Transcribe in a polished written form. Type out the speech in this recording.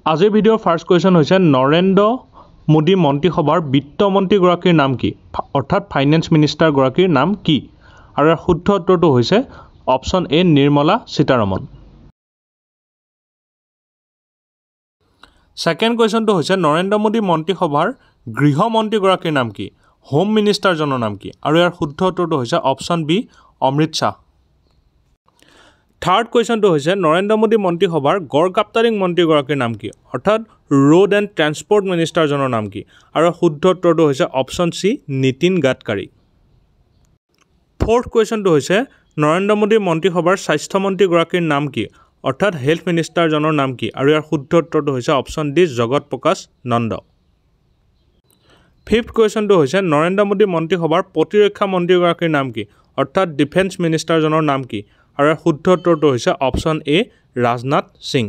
আজিৰ ভিডিঅ'ৰ first question হৈছে নৰেন্দ্ৰ মোদী মন্ত্ৰীসভাৰ বিত্তমন্ত্ৰীগৰাকীৰ নাম কি অৰ্থাৎ ফাইনেন্স মিনিষ্টাৰগৰাকীৰ নাম কি আৰু ইয়াৰ শুদ্ধ উত্তৰটো হৈছে option A Nirmala Sitharaman second কুৱেশ্যনটো হৈছে নৰেন্দ্ৰ মোদী মন্ত্ৰীসভাৰ গৃহমন্ত্ৰীগৰাকীৰ নাম কি হোম মিনিষ্টাৰজনৰ নাম কি আৰু ইয়াৰ শুদ্ধ উত্তৰটো হৈছে অপশ্যন বি অমৃত শাহ থাৰ্ড কুৱেশ্যনটো হৈছে নৰেন্দ্ৰ মোদী মন্ত্ৰীসভাৰ গড় কাপ্তাৰিং মন্ত্ৰীগৰাকীৰ নাম কি অৰ্থাৎ ৰোড এণ্ড ট্ৰেন্সপৰ্ট মিনিষ্টাৰজনৰ নাম কি আৰু শুদ্ধ উত্তৰটো হৈছে option C Nitin Gadkari fourth কুৱেশ্যনটো হৈছে নৰেন্দ্ৰ মোদী মন্ত্ৰীসভাৰ স্বাস্থ্যমন্ত্ৰীগৰাকীৰ নাম কি অৰ্থাৎ হেল্থ মিনিষ্টাৰজনৰ নাম কি আৰু ইয়াৰ শুদ্ধ উত্তৰটো হৈছে অপশ্যন ডি জগত প্ৰকাশ নন্দ ফিফ্থ কুৱেশ্যনটো হৈছে নৰেন্দ্ৰ মোদী মন্ত্ৰীসভাৰ প্ৰতিৰক্ষা মন্ত্ৰীগৰাকীৰ নাম কি অৰ্থাৎ ডিফেন্স মিনিষ্টাৰজনৰ নাম কি আৰু ইয়াৰ শুদ্ধ উত্তৰটো হৈছে অপশ্যন এ ৰাজনাথ সিং